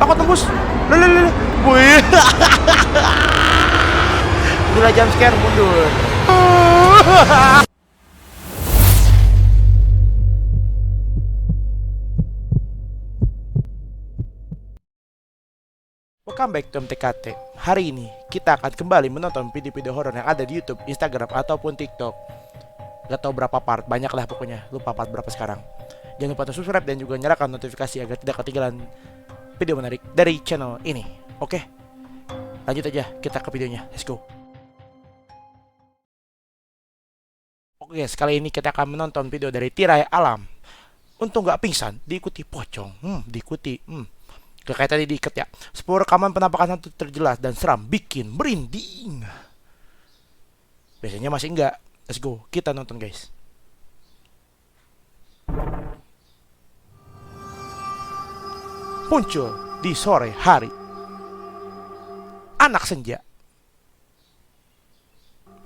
Aku tembus. Lele. Wih. Gila jump scare mundur. Welcome back to MTKT. Hari ini kita akan kembali menonton video-video horor yang ada di YouTube, Instagram, ataupun TikTok. Gak tau berapa part, banyak lah pokoknya. Lupa part berapa sekarang. Jangan lupa untuk subscribe dan juga nyalakan notifikasi agar tidak ketinggalan video menarik dari channel ini. Oke, lanjut aja kita ke videonya. Let's go. Oke, sekali ini kita akan menonton video dari Tirai Alam. Untuk nggak pingsan, diikuti pocong. Kayak tadi diikat ya. 10 rekaman penampakan hantu terjelas dan seram bikin merinding. Biasanya masih enggak. Let's go, kita nonton guys. Muncul di sore hari. Anak senja.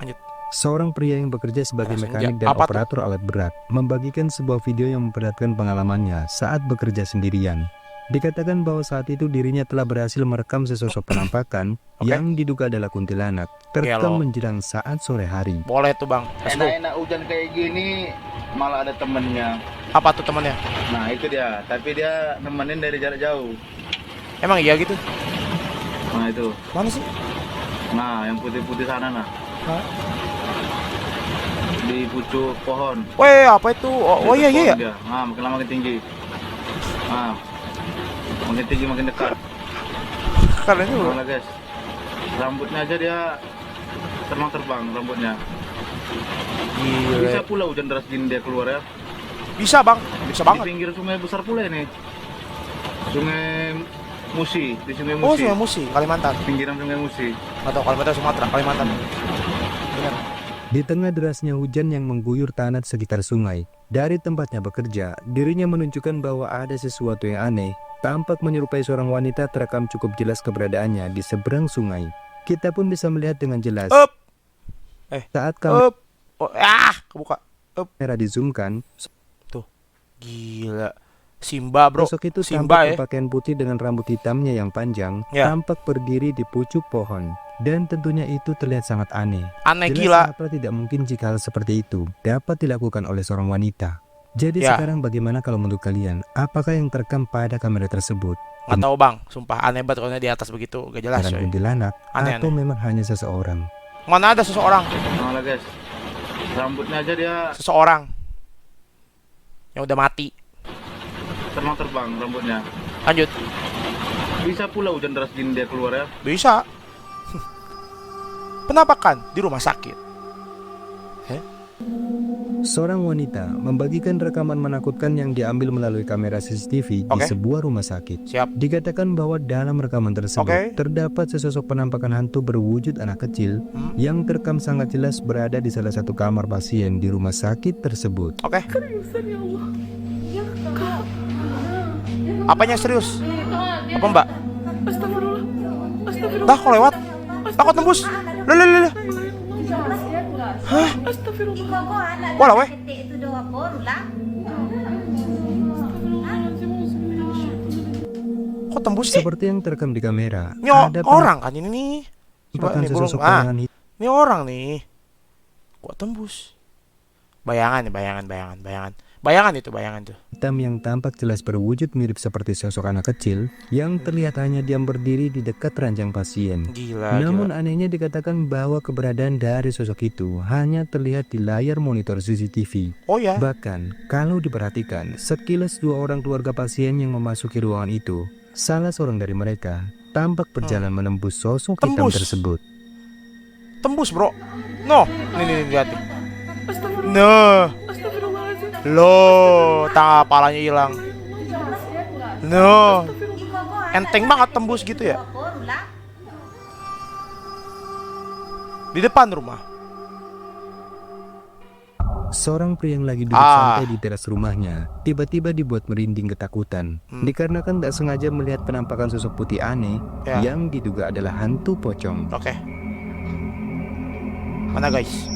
Lanjut. Seorang pria yang bekerja sebagai mekanik dan Apa operator alat berat membagikan sebuah video yang memperlihatkan pengalamannya saat bekerja sendirian. Dikatakan bahwa saat itu dirinya telah berhasil merekam sesosok penampakan yang diduga adalah kuntilanak terekam menjelang saat sore hari. Boleh tuh bang. Enak-enak hujan kayak gini malah ada temennya. Apa tuh temannya? Nah itu dia, tapi dia nemenin dari jarak jauh. Emang iya gitu? Nah itu, Mana sih? nah yang putih-putih sana nah, Hah? di pucuk pohon. Weh, apa itu? Oh iya iya. Dia. Nah makin lama makin tinggi. Nah makin tinggi makin dekat. Kalian juga. Mana guys, rambutnya aja dia terbang rambutnya. Bisa Gila. pula hujan deras gini dia keluar ya. Bisa bang, bisa Di banget. pinggir sungai besar pula ini. Sungai Musi, di Sungai Oh, Musi. Sungai Musi, Kalimantan. Pinggiran Sungai Musi. Atau Kalimantan, Sumatera, Kalimantan. Benar. Di tengah derasnya hujan yang mengguyur tanah sekitar sungai, dari tempatnya bekerja, dirinya menunjukkan bahwa ada sesuatu yang aneh. Tampak menyerupai seorang wanita terekam cukup jelas keberadaannya di seberang sungai. Kita pun bisa melihat dengan jelas Up. saat kamera Oh, kebuka. dizoomkan. Gila. Simba, bro. Sosok itu Simba tampak berpakaian putih dengan rambut hitamnya yang panjang, Ya. tampak berdiri di pucuk pohon, dan tentunya itu terlihat sangat aneh. Aneh Jelas gila. kenapa tidak mungkin jika hal seperti itu dapat dilakukan oleh seorang wanita. Jadi Ya. sekarang bagaimana kalau menurut kalian, apakah yang terekam pada kamera tersebut Nggak tahu bang, sumpah aneh banget kalau di atas begitu, gak jelas beneran coy. kuntilanak Aneh, atau memang hanya seseorang? Mana ada seseorang, Malah guys, rambutnya aja dia seseorang yang udah mati. terbang rambutnya. Lanjut. Bisa pula hujan deras gini dia keluar ya. Bisa. Penampakan di rumah sakit. Seorang wanita membagikan rekaman menakutkan yang diambil melalui kamera CCTV di sebuah rumah sakit. Siap. Dikatakan bahwa dalam rekaman tersebut terdapat sesosok penampakan hantu berwujud anak kecil yang terekam sangat jelas berada di salah satu kamar pasien di rumah sakit tersebut. Oke. Apanya serius? Apa mbak? Dah kok lewat? Aku tembus. Lele. Hah? Walah weh. Kok tembus sih? Seperti yang terekam di kamera, Ini ada orang kan ini nih. Coba penampakan nih, belum. sesosok bayangan Ini orang nih. Kok tembus? Bayangan itu. hitam yang tampak jelas berwujud mirip seperti sosok anak kecil yang terlihat hanya diam berdiri di dekat ranjang pasien. Gila. Namun anehnya dikatakan bahwa keberadaan dari sosok itu hanya terlihat di layar monitor CCTV. Oh ya. Bahkan kalau diperhatikan, sekilas dua orang keluarga pasien yang memasuki ruangan itu, salah seorang dari mereka tampak berjalan menembus sosok hitam tersebut. Tembus, bro. No. Nih lihat nih. No. Loh, tangan palanya hilang. No. Enteng banget tembus gitu ya. Di depan rumah. Seorang pria yang lagi duduk santai di teras rumahnya tiba-tiba dibuat merinding ketakutan dikarenakan tak sengaja melihat penampakan sosok putih aneh yang diduga adalah hantu pocong. Oke. Mana guys?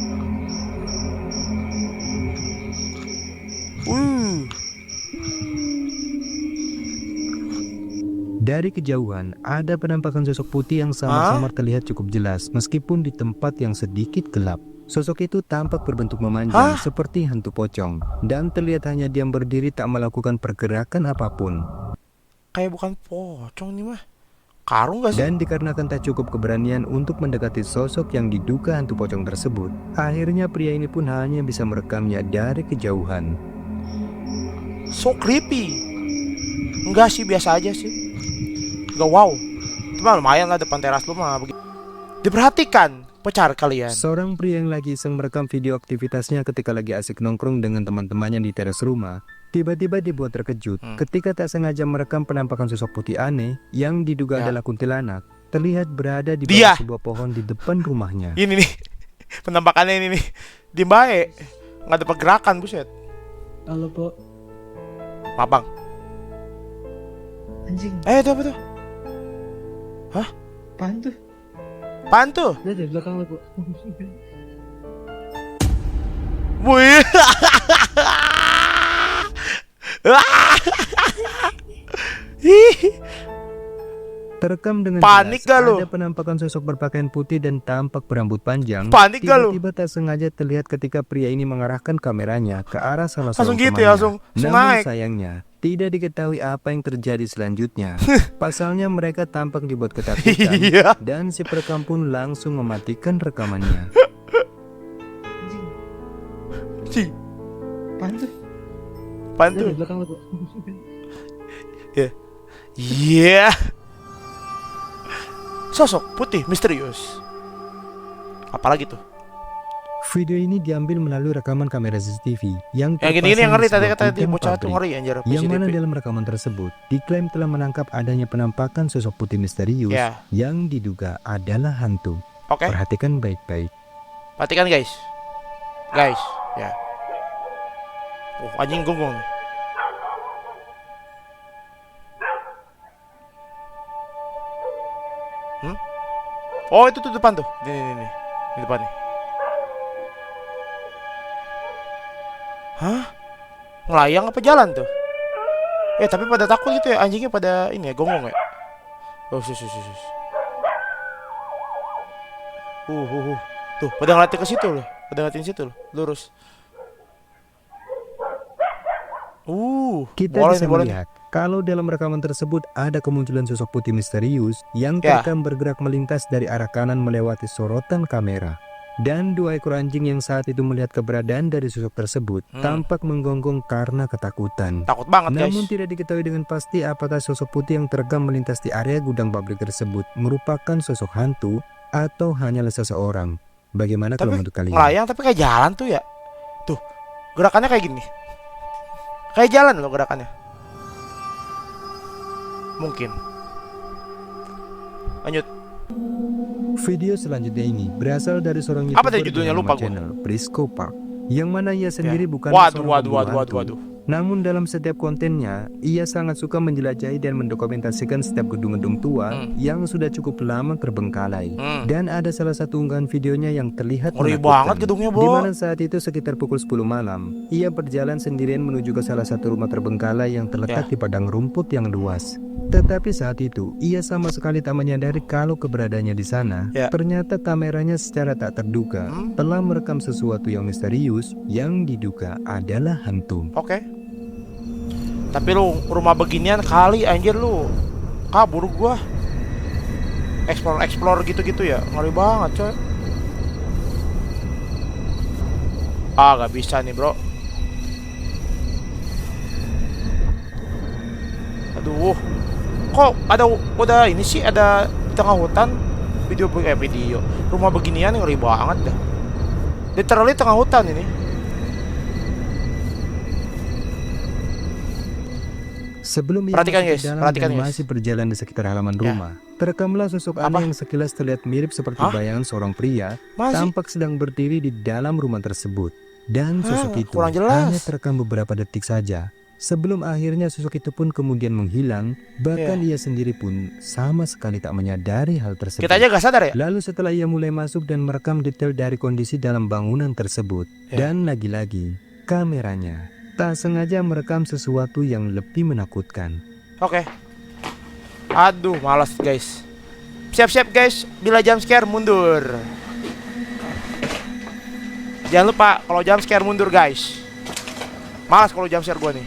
Dari kejauhan, ada penampakan sosok putih yang samar-samar terlihat cukup jelas meskipun di tempat yang sedikit gelap. Sosok itu tampak berbentuk memanjang seperti hantu pocong dan terlihat hanya diam berdiri tak melakukan pergerakan apapun. Kayak bukan pocong nih mah. Karung gak sih? Dan dikarenakan tak cukup keberanian untuk mendekati sosok yang diduga hantu pocong tersebut, akhirnya pria ini pun hanya bisa merekamnya dari kejauhan. So creepy. Enggak sih, biasa aja sih. Enggak wow. Cuma lumayan lah depan teras lu mah begitu. Diperhatikan, pacar kalian. Seorang pria yang lagi iseng merekam video aktivitasnya ketika lagi asik nongkrong dengan teman-temannya di teras rumah, tiba-tiba dibuat terkejut ketika tak sengaja merekam penampakan sosok putih aneh yang diduga adalah kuntilanak terlihat berada di bawah sebuah pohon di depan rumahnya. Ini nih, penampakannya ini nih. Diem bae. Nggak ada pergerakan, buset. Halo, Po. Mabang. Anjing, Itu apa tuh? apaan tuh? Apaan tuh? Lihat di belakang lu, Po. Wih. Terekam dengan Panik jelas gak lu? ada penampakan sosok berpakaian putih dan tampak berambut panjang. Panik gak lu? Tiba-tiba tak sengaja terlihat ketika pria ini mengarahkan kameranya ke arah salah Langsung seorang gitu temannya. ya, langsung Namun naik. sayangnya tidak diketahui apa yang terjadi selanjutnya. Pasalnya mereka tampak dibuat ketakutan Iya. dan si perekam pun langsung mematikan rekamannya. Anjing, Cih, apaan tuh? apaan Lihat tuh? di belakang lu, Po. Iya. Sosok putih misterius. Apalagi tuh? Video ini diambil melalui rekaman kamera CCTV yang Yang gini-gini yang terpasang ngeri di tadi sebuah kata gudang bocah tuh pabrik. ngeri anjir. Yang mana CCTV. dalam rekaman tersebut diklaim telah menangkap adanya penampakan sosok putih misterius Ya. yang diduga adalah hantu. Oke. Perhatikan baik-baik. Perhatikan guys. Guys, ya. Anjing gonggong nih. Oh, itu tuh depan tuh. Nih. Di depan nih. Hah? Ngelayang apa jalan tuh? Tapi pada takut gitu ya, anjingnya pada ini ya, gonggong ya. Oh, sus. Tuh, pada ngeliatin ke situ loh. Pada ngeliatin situ loh, lurus. Kita boleh bisa nih, boleh nih. melihat kalau dalam rekaman tersebut ada kemunculan sosok putih misterius yang Ya. terekam bergerak melintas dari arah kanan melewati sorotan kamera. Dan 2 ekor anjing yang saat itu melihat keberadaan dari sosok tersebut tampak menggonggong karena ketakutan. Takut banget guys. Namun tidak diketahui dengan pasti apakah sosok putih yang terekam melintas di area gudang pabrik tersebut merupakan sosok hantu atau hanyalah seseorang. Bagaimana kalau Tapi menurut kalian? ngelayang tapi kayak jalan tuh ya. Tuh, gerakannya kayak gini. Kayak jalan loh gerakannya. Mungkin. Lanjut. Video selanjutnya ini berasal dari seorang Apa tadi YouTuber judulnya? dengan Lupa nama gua. channel Prisco Park, yang mana ia sendiri bukan Waduh. seorang pemburu hantu. Namun dalam setiap kontennya, ia sangat suka menjelajahi dan mendokumentasikan setiap gedung-gedung tua yang sudah cukup lama terbengkalai. Dan ada salah satu unggahan videonya yang terlihat Ngeri menakutkan. banget gedungnya, Bo. Di mana saat itu sekitar pukul 10 malam, ia berjalan sendirian menuju ke salah satu rumah terbengkalai yang terletak di padang rumput yang luas. Tetapi saat itu, ia sama sekali tak menyadari kalau keberadaannya di sana. Ternyata kameranya secara tak terduga telah merekam sesuatu yang misterius yang diduga adalah hantu. Oke. Tapi lu rumah beginian kali anjir lu. Kabur gua. Explore gitu-gitu ya. Ngeri banget, coy. Gak bisa nih, bro. Aduh. Kok udah ini sih ada di tengah hutan video. Rumah beginian ngeri banget dah. Literally tengah hutan ini. Sebelum ia Perhatikan, masuk ke guys. dalam Perhatikan, dan guys. masih berjalan di sekitar halaman rumah, terekamlah sosok Apa? aneh yang sekilas terlihat mirip seperti bayangan seorang pria Masih? tampak sedang berdiri di dalam rumah tersebut. Dan sosok itu kurang jelas. hanya terekam beberapa detik saja. Sebelum akhirnya sosok itu pun kemudian menghilang, bahkan ia sendiri pun sama sekali tak menyadari hal tersebut. Kita aja gak sadar ya. Lalu setelah ia mulai masuk dan merekam detail dari kondisi dalam bangunan tersebut, dan lagi-lagi kameranya tak sengaja merekam sesuatu yang lebih menakutkan. Oke. Aduh, malas guys. Siap-siap guys, bila jump scare mundur. Jangan lupa kalau jump scare mundur guys. Malas kalau jump scare gua nih.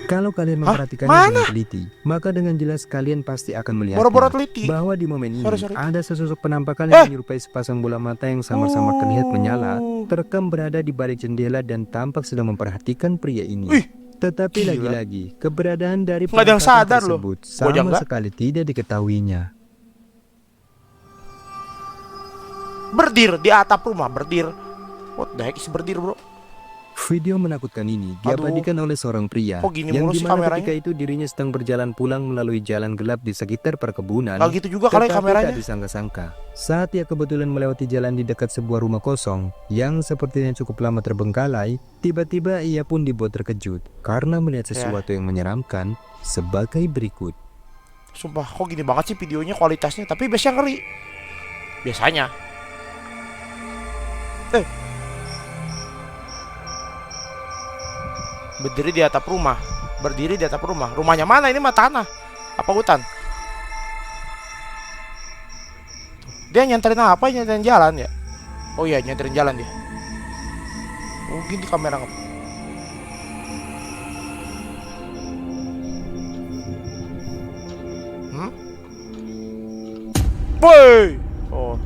Kalau kalian Hah? memperhatikannya Mana? dengan teliti, maka dengan jelas kalian pasti akan melihat Boro-boro teliti. bahwa di momen ini Sorry. ada sesosok penampakan yang menyerupai sepasang bola mata yang sama-sama terlihat menyala, terekam berada di balik jendela dan tampak sedang memperhatikan pria ini. Wih, Tetapi gila. lagi-lagi, keberadaan dari Nggak ada yang penampakan sadar loh. tersebut Gua aja sama nggak. sekali tidak diketahuinya. Berdir di atap rumah, berdir. What the heck is berdir, bro? Video menakutkan ini diabadikan oleh seorang pria Kok gini yang mulu sih dimana kameranya? ketika itu dirinya sedang berjalan pulang melalui jalan gelap di sekitar perkebunan. Gak gitu juga kali Tetapi kameranya. tak disangka-sangka, saat ia kebetulan melewati jalan di dekat sebuah rumah kosong yang sepertinya cukup lama terbengkalai, tiba-tiba ia pun dibuat terkejut karena melihat sesuatu yang menyeramkan sebagai berikut. Sumpah, kok gini banget sih videonya kualitasnya. Tapi biasanya ngeri. Biasanya. Berdiri di atap rumah. Berdiri di atap rumah. Rumahnya mana? Ini mah tanah. Apa hutan? Dia nyanterin apa? Nyanterin jalan ya? Oh iya, nyanterin jalan dia. Oh gini kamera. Woi. Oh.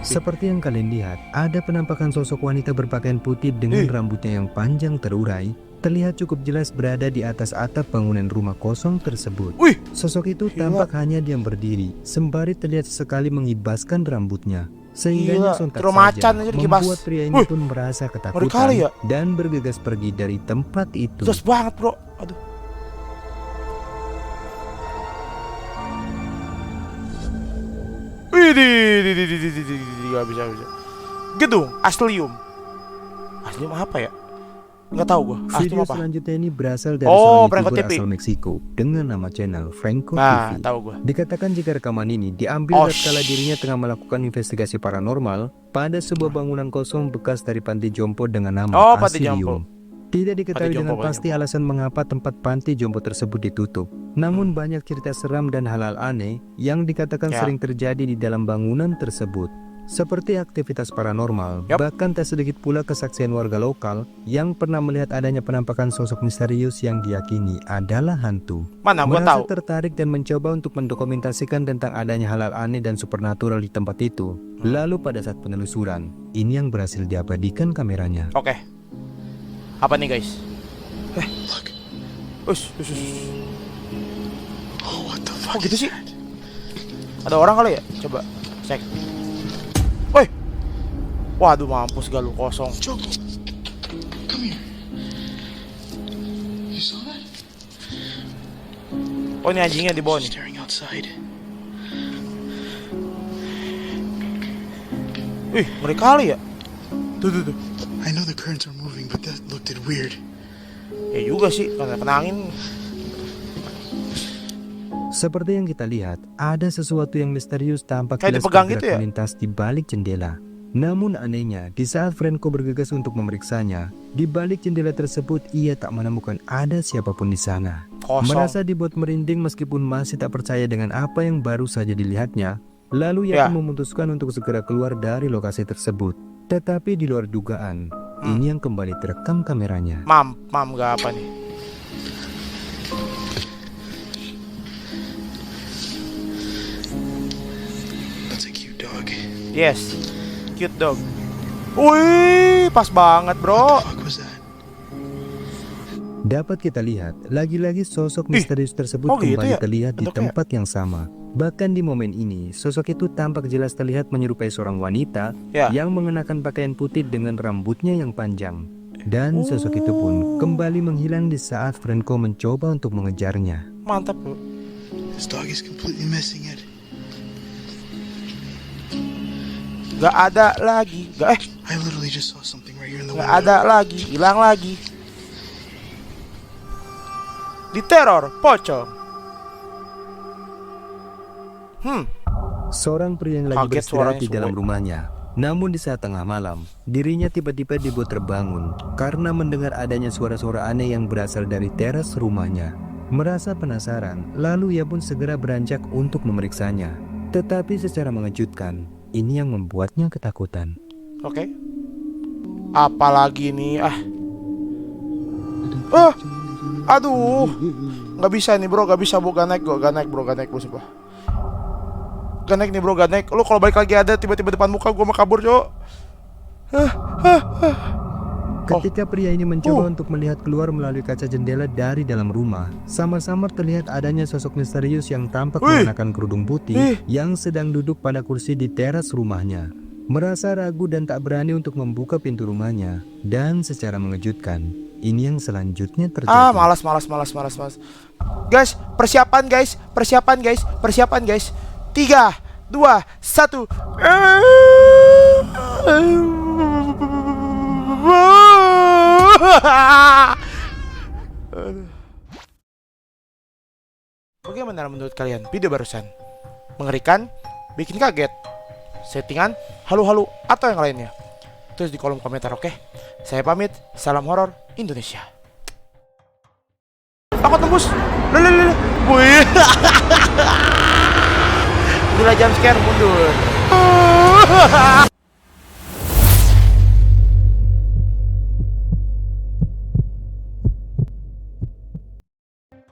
Seperti yang kalian lihat, ada penampakan sosok wanita berpakaian putih dengan rambutnya yang panjang terurai, terlihat cukup jelas berada di atas atap bangunan rumah kosong tersebut. Wih. Sosok itu Gila. tampak hanya diam berdiri, sembari terlihat sesekali mengibaskan rambutnya. Sehingga Gila, sontak kira saja macan aja dikibas. membuat pria ini Wih. pun merasa Ngeri ketakutan kali ya. dan bergegas pergi dari tempat itu. Jelas banget, bro. Aduh. Gak bisa. Gedung Aslium. Aslium apa ya? Nggak tahu gua. Aslium Video apa? selanjutnya ini berasal dari Oh, seorang Franco YouTuber TV. asal Meksiko dengan nama channel Franco Nah, TV. tahu gua. Dikatakan jika rekaman ini diambil Oh, tatkala dirinya tengah melakukan investigasi paranormal pada sebuah bangunan kosong bekas dari panti jompo dengan nama Oh, panti jompo. Asilium. Tidak diketahui Panti jompo, dengan panti pasti alasan mengapa tempat panti jompo tersebut ditutup. Namun banyak cerita seram dan hal-hal aneh yang dikatakan Ya. sering terjadi di dalam bangunan tersebut. Seperti aktivitas paranormal, Yap. bahkan tak sedikit pula kesaksian warga lokal yang pernah melihat adanya penampakan sosok misterius yang diyakini adalah hantu. Mana gua Merasa tahu. tertarik dan mencoba untuk mendokumentasikan tentang adanya hal-hal aneh dan supernatural di tempat itu. Lalu pada saat penelusuran, ini yang berhasil diabadikan kameranya. Oke. Apa nih, guys? Us. Oh, gitu sih? Ada orang kali ya? Coba cek. Woi. Waduh, mampus gak lu, kosong. Joko, come here. You saw that? Oh, ini anjingnya di bawah nih. Staring outside. Wih, ngeri kali ya. Tuh. I know the currents are moving, but that looked weird. Ya juga sih, karena kena angin. Seperti yang kita lihat, ada sesuatu yang misterius tampak Kayak jelas dipegang bergerak gitu ya? melintas di balik jendela. Namun anehnya, di saat Franco bergegas untuk memeriksanya, di balik jendela tersebut ia tak menemukan ada siapapun di sana. Kosong. Merasa dibuat merinding meskipun masih tak percaya dengan apa yang baru saja dilihatnya, lalu ia Ya. pun memutuskan untuk segera keluar dari lokasi tersebut. Tetapi di luar dugaan, ini yang kembali terekam kameranya. Mam gak apa nih? That's a cute dog. Yes, cute dog. Wih, pas banget, bro. What was that? Dapat kita lihat, lagi-lagi sosok misterius tersebut oh gitu kembali ya terlihat di bentuknya? tempat yang sama. Bahkan di momen ini, sosok itu tampak jelas terlihat menyerupai seorang wanita Ya. yang mengenakan pakaian putih dengan rambutnya yang panjang. Dan sosok itu pun kembali menghilang di saat Franco mencoba untuk mengejarnya. Mantap, bro. This dog is completely missing it. Gak ada lagi. I literally just saw something right here in the Gak window. ada lagi. Hilang lagi. Diteror pocong. Seorang pria yang lagi Kaget beristirahat suaranya di dalam semua. rumahnya Namun di saat tengah malam, dirinya tiba-tiba dibuat terbangun karena mendengar adanya suara-suara aneh yang berasal dari teras rumahnya. Merasa penasaran, lalu ia pun segera beranjak untuk memeriksanya. Tetapi secara mengejutkan, ini yang membuatnya ketakutan. Oke. Apalagi nih aduh, nggak bisa nih bro, nggak bisa bro, gak naik bro, sumpah. Gak naik nih bro, gak naik. Lu kalau balik lagi ada tiba-tiba depan muka gue mau kabur, cok. Ketika pria ini mencoba untuk melihat keluar melalui kaca jendela dari dalam rumah, sama-sama terlihat adanya sosok misterius yang tampak mengenakan kerudung putih yang sedang duduk pada kursi di teras rumahnya. Merasa ragu dan tak berani untuk membuka pintu rumahnya, dan secara mengejutkan, ini yang selanjutnya terjadi. Malas. Guys, persiapan guys. 3, 2, 1. Bagaimana menurut kalian video barusan? Mengerikan? Bikin kaget? Settingan? Halu-halu? Atau yang lainnya? Tulis di kolom komentar, oke? Saya pamit, salam horor Indonesia. Aku tembus. Wih. Gila jump scare, mundur.